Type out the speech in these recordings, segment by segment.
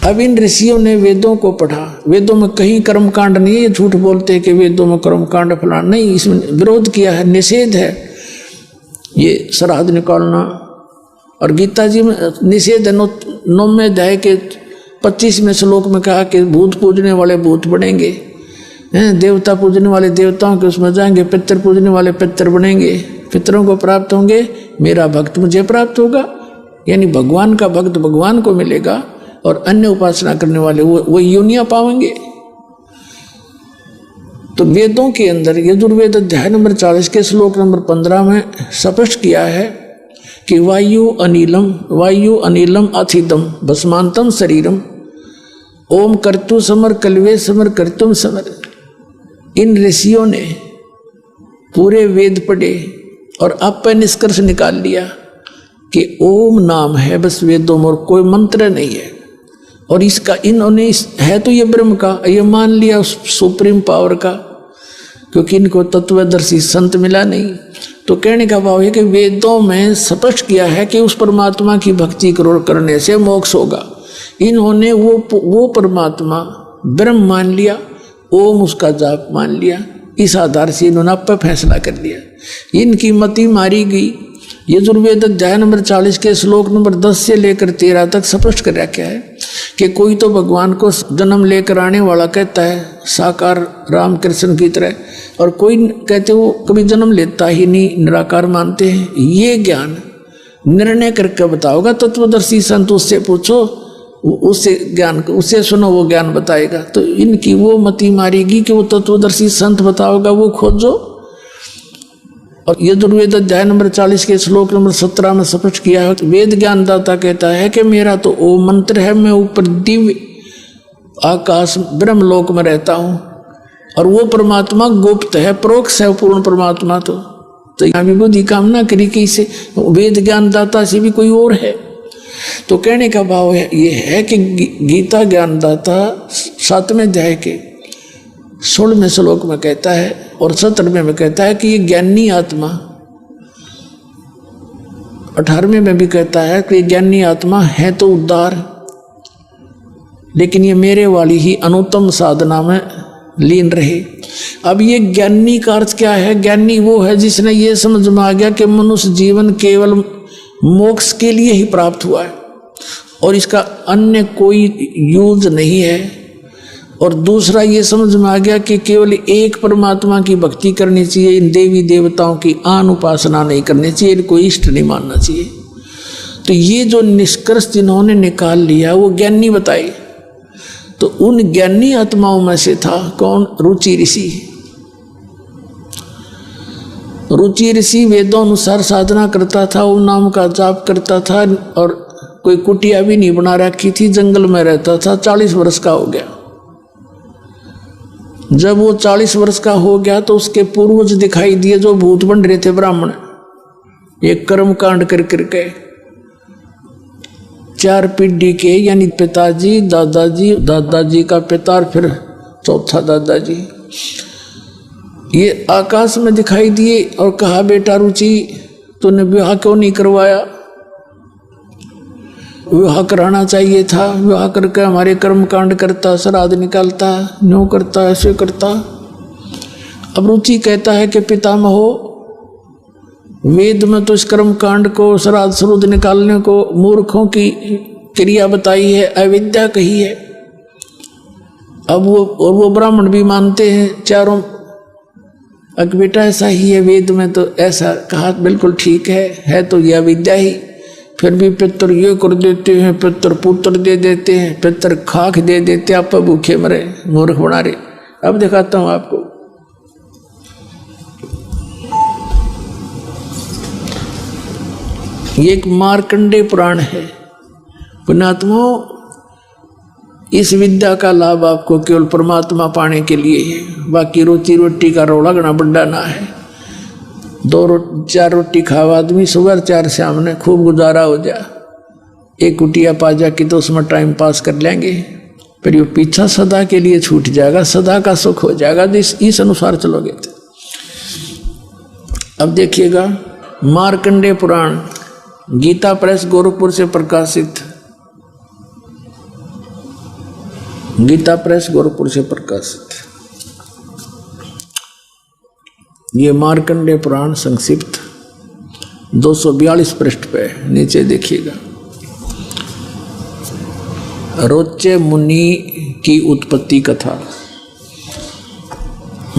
अब इन ऋषियों ने वेदों को पढ़ा, वेदों में कहीं कर्मकांड नहीं है, ये झूठ बोलते हैं कि वेदों में कर्मकांड फलाना नहीं, इसमें विरोध किया है, निषेध है ये श्राद्ध निकालना। और गीता जी में निषेध है, 9वें अध्याय के 25वें श्लोक में कहा कि भूत पूजने वाले भूत बनेंगे, देवता पूजने वाले देवताओं के उसमें जाएंगे, पितर पूजने वाले पितर बनेंगे, पितरों को प्राप्त होंगे, मेरा भक्त मुझे प्राप्त होगा, यानी भगवान का भक्त भगवान को मिलेगा, और अन्य उपासना करने वाले वो योनियां पाएंगे। तो वेदों के अंदर यजुर्वेद अध्याय नंबर 40 के श्लोक नंबर 15 में स्पष्ट किया है कि वायु अनिलम अथिदम भस्मांतम शरीरम ओम कर्तु समर कल्वे समर कर्तुम समर। इन ऋषियों ने पूरे वेद पढ़े और अब पे निष्कर्ष निकाल लिया कि ओम नाम है बस वेदों में, और कोई मंत्र नहीं है। और इसका इन्होंने है तो ये ब्रह्म का, ये मान लिया उस सुप्रीम पावर का, क्योंकि इनको तत्वदर्शी संत मिला नहीं। तो कहने का भाव है कि वेदों में स्पष्ट किया है कि उस परमात्मा की भक्ति करने से मोक्ष होगा। इन्होंने वो परमात्मा ब्रह्म मान लिया, ओम उसका जाप मान लिया, इस आधार से इन्होंने अब पर फैसला कर लिया। इनकी मति मारी गई। यजुर्वेद अध्याय नंबर 40 के श्लोक नंबर 10 से लेकर 13 तक स्पष्ट कर रखा है कि कोई तो भगवान को जन्म लेकर आने वाला कहता है, साकार रामकृष्ण की तरह, और कोई कहते वो कभी जन्म लेता ही नहीं, निराकार मानते हैं। ये ज्ञान निर्णय करके बताओगा तत्वदर्शी संत, उससे पूछो, उससे ज्ञान उससे सुनो, वो ज्ञान बताएगा। तो इनकी वो मति मारेगी कि वो तत्वदर्शी संत बताओगा, वो खोजो। और यजुर्वेद अध्याय नंबर 40 के श्लोक नंबर 17 में स्पष्ट किया है, वेद ज्ञानदाता कहता है कि मेरा तो ओम मंत्र है, मैं ऊपर दिव्य आकाश ब्रह्मलोक में रहता हूँ, और वो परमात्मा गुप्त है, परोक्ष है पूर्ण परमात्मा। तो यहाँ भी बुद्धि कामना करी कि इसे वेद ज्ञानदाता से भी कोई और है। तो कहने का भाव है ये है कि गीता ज्ञानदाता 7वें अध्याय के 16वें श्लोक में कहता है और 17वें में कहता है कि ये ज्ञानी आत्मा, 18वें में भी कहता है कि ज्ञानी आत्मा है तो उद्धार, लेकिन ये मेरे वाली ही अनुत्तम साधना में लीन रहे। अब ये ज्ञानी का अर्थ क्या है? ज्ञानी वो है जिसने ये समझ में आ गया कि मनुष्य जीवन केवल मोक्ष के लिए ही प्राप्त हुआ है और इसका अन्य कोई यूज नहीं है। और दूसरा ये समझ में आ गया कि केवल एक परमात्मा की भक्ति करनी चाहिए, इन देवी देवताओं की आन उपासना नहीं करनी चाहिए, इनको इष्ट नहीं मानना चाहिए। तो ये जो निष्कर्ष जिन्होंने निकाल लिया वो ज्ञानी बताए। तो उन ज्ञानी आत्माओं में से था कौन? रुचि ऋषि। रुचि ऋषि वेदों अनुसार साधना करता था, ओम नाम का जाप करता था और कोई कुटिया भी नहीं बना रखी थी, जंगल में रहता था। 40 वर्ष का हो गया। जब वो 40 वर्ष का हो गया तो उसके पूर्वज दिखाई दिए जो भूत बन रहे थे ब्राह्मण, एक कर्म कांड कर करके 4 पीढ़ी के, यानी पिताजी, दादाजी, दादाजी का पिता और फिर चौथा दादाजी, ये आकाश में दिखाई दिए और कहा, बेटा रुचि तूने विवाह क्यों नहीं करवाया? विवाह कराना चाहिए था, विवाह करके हमारे कर्म कांड करता, श्राद्ध निकालता, न्यों करता, ऐसे करता। अब रुचि कहता है कि पितामहो, वेद में तो इस कर्म कांड को, श्राद्ध श्रुद्ध निकालने को मूर्खों की क्रिया बताई है, अविद्या कही है। अब वो ब्राह्मण भी मानते हैं चारों, अब बेटा ऐसा ही है, वेद में तो ऐसा कहा, बिल्कुल ठीक है तो यह अविद्या ही। फिर भी पितर ये कर देते हैं, पितर पुत्र दे देते हैं, पितर खाक दे देते, आप भूखे मरे, मूर्ख बना रहे। अब दिखाता हूं आपको। ये एक मार्कंडेय पुराण है। पुण्यात्माओं, इस विद्या का लाभ आपको केवल परमात्मा पाने के लिए है। बाकी रोटी रोटी का रोला गना बड्डा ना है। 2-4 रोटी खावा आदमी, सुबह 4 शाम ने खूब गुजारा हो जा। एक कुटिया पा जा कि तो उसमें टाइम पास कर लेंगे, फिर ये पीछा सदा के लिए छूट जाएगा, सदा का सुख हो जाएगा। इस अनुसार चलोगे तो। अब देखिएगा, मार्कंडेय पुराण, गीता प्रेस गोरखपुर से प्रकाशित, गीता प्रेस गोरखपुर से प्रकाशित। ये मार्कंडेय पुराण संक्षिप्त 242 पृष्ठ पे नीचे देखिएगा। रोचे मुनि की उत्पत्ति कथा।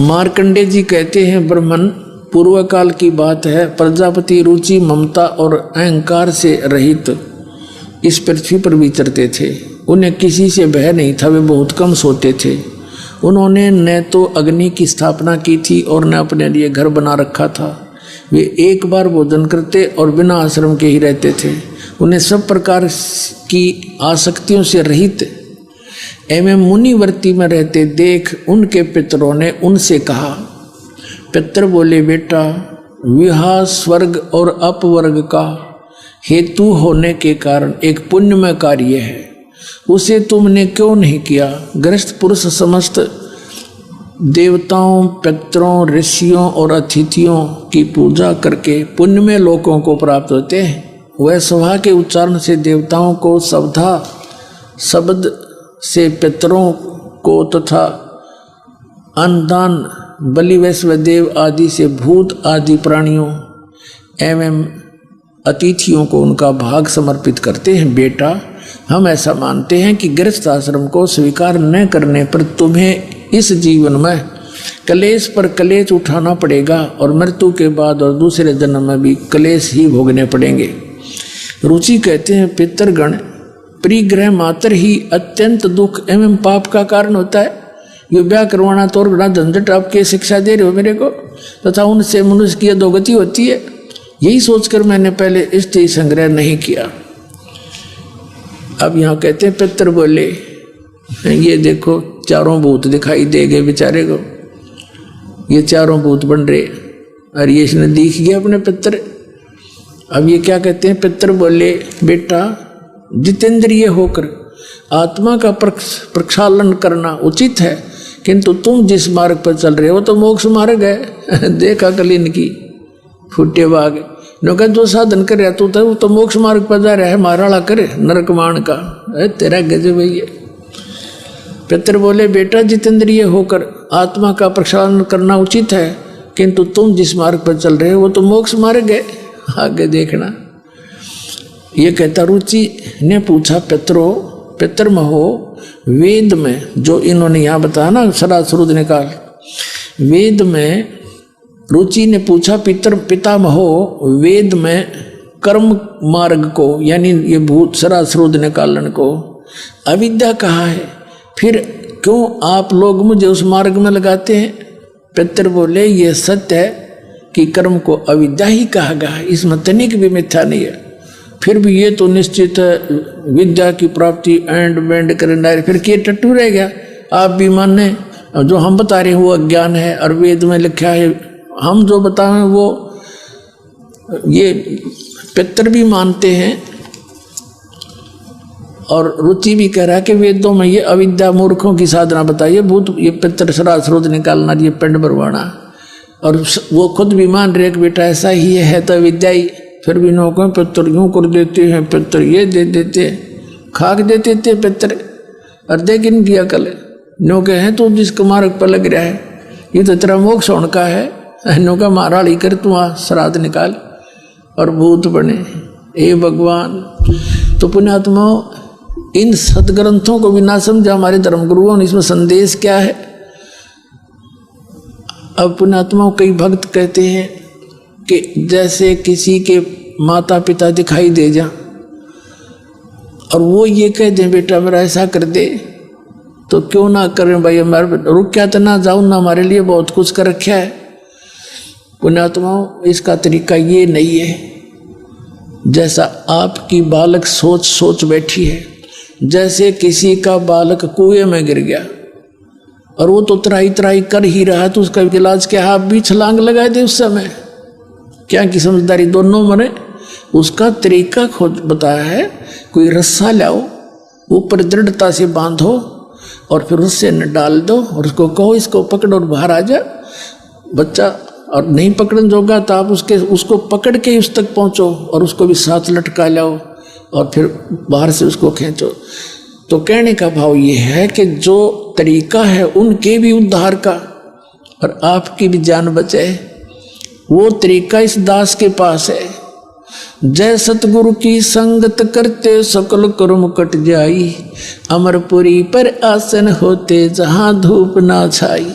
मार्कंडेय जी कहते हैं, ब्रह्मन पूर्व काल की बात है, प्रजापति रुचि ममता और अहंकार से रहित इस पृथ्वी पर विचरते थे। उन्हें किसी से भय नहीं था, वे बहुत कम सोते थे। उन्होंने न तो अग्नि की स्थापना की थी और न अपने लिए घर बना रखा था। वे एक बार भोजन करते और बिना आश्रम के ही रहते थे। उन्हें सब प्रकार की आसक्तियों से रहित एवं मुनिवर्ती में रहते देख उनके पितरों ने उनसे कहा। पितर बोले, बेटा, विवाह स्वर्ग और अपवर्ग का हेतु होने के कारण एक पुण्यमय कार्य है, उसे तुमने क्यों नहीं किया? गृहस्थ पुरुष समस्त देवताओं, पितरों, ऋषियों और अतिथियों की पूजा करके पुण्यमय लोकों को प्राप्त होते हैं। वह सभा के उच्चारण से देवताओं को सवधा, शब्द से पितरों को तथा अन्नदान, बलि, वैश्वदेव आदि से भूत आदि प्राणियों एवं अतिथियों को उनका भाग समर्पित करते हैं। बेटा, हम ऐसा मानते हैं कि गृहस्थ आश्रम को स्वीकार न करने पर तुम्हें इस जीवन में कलेश पर कलेश उठाना पड़ेगा और मृत्यु के बाद और दूसरे जन्म में भी कलेश ही भोगने पड़ेंगे। रुचि कहते हैं, पितरगण, परिग्रह मात्र ही अत्यंत दुख एवं पाप का कारण होता है। ये ब्याह करवाना तो और बड़ा झंझट, आपके शिक्षा दे रहे हो मेरे को, तथा उनसे मनुष्य की अधोगति होती है। यही सोचकर मैंने पहले स्त्री संग्रह नहीं किया। अब यहाँ कहते हैं, पितर बोले, ये देखो चारों भूत दिखाई दे गए बेचारे को, ये चारों भूत बन रहे और ये इसने दिख गया अपने पितर। अब ये क्या कहते हैं? पितर बोले, बेटा, जितेंद्रिय होकर आत्मा का प्रक्षालन करना उचित है, किंतु तुम जिस मार्ग पर चल रहे हो तो मोक्ष मार्ग है। देखा कल इनकी फुटे बाग, नौका जो साधन कर रहा तू वो तो मोक्ष मार्ग पर जा रहा है, माराड़ा करे नरकमान का। तेरा गजब है ये। पितर बोले, बेटा, जितेंद्रिय होकर आत्मा का प्रक्षालन करना उचित है, किंतु तुम जिस मार्ग पर चल रहे हो वो तो मोक्ष मार्ग है, आगे देखना। ये कहता, रुचि ने पूछा, पितर महो, वेद में जो इन्होंने यहाँ बताया ना सरासरुद निकाल, वेद में रुचि ने पूछा, पितामहो, वेद में कर्म मार्ग को यानी ये भूत सरासरुद निकालन को अविद्या कहा है, फिर क्यों आप लोग मुझे उस मार्ग में लगाते हैं? पितर बोले, ये सत्य है कि कर्म को अविद्या ही कहा गया है, इसमें तनिक भी मिथ्या नहीं है। फिर भी ये तो निश्चित है विद्या की प्राप्ति एंड बेंड करना है, फिर क्या टट्टू रह गया? आप भी माने जो हम बता रहे हैं वो अज्ञान है और वेद में लिखा है, हम जो बताएं वो ये पितर भी मानते हैं और रुचि भी कह रहा है कि वेदों में ये अविद्या मूर्खों की साधना बताइए, भूत ये पितर सरासरुद निकालना, ये पिंड भरवाना, और वो खुद भी मान रहे कि बेटा ऐसा ही है तो विद्या ही। फिर भी नौकों पितर यूँ कर देते हैं, पितर ये दे देते, खाक देते थे पितर, और देख दिया कल नौके हैं तो जिसके मार्ग पर लग रहा है, ये तो तेरा मोक्ष होने का है, नौका माराड़ी कर तू आ श्राद्ध निकाल और भूत बने। ए भगवान, तो पुण्यात्माओं, इन सदग्रंथों को भी ना समझा हमारे धर्मगुरुओं ने, इसमें संदेश क्या है? अब पुण्यात्माओं, कई भक्त कहते हैं कि जैसे किसी के माता पिता दिखाई दे जा और वो ये कह दे बेटा मेरा ऐसा कर दे, तो क्यों ना करें भाई, हमारे रुक क्या तो ना जाऊँ ना, हमारे लिए बहुत कुछ कर रखा है। पुण्यात्माओं, इसका तरीका ये नहीं है जैसा आपकी बालक सोच बैठी है। जैसे किसी का बालक कुएं में गिर गया और वो तो त्राई त्राई कर ही रहा, तो उसका इलाज क्या? आप भी छलांग लगा दे उस समय, क्या की समझदारी दोनों मरे। उसका तरीका खोज बताया है, कोई रस्सा लाओ, ऊपर दृढ़ता से बांधो और फिर उससे न डाल दो और उसको कहो इसको पकड़ो और बाहर आ जा बच्चा, और नहीं पकड़न जोगा तो आप उसको पकड़ के उस तक पहुंचो और उसको भी साथ लटका लाओ और फिर बाहर से उसको खींचो। तो कहने का भाव ये है कि जो तरीका है उनके भी उद्धार का और आपकी भी जान बचे, वो तरीका इस दास के पास है। जय सतगुरु की संगत करते सकल कर्म कट जाई, अमरपुरी पर आसन होते जहां धूप ना छाई।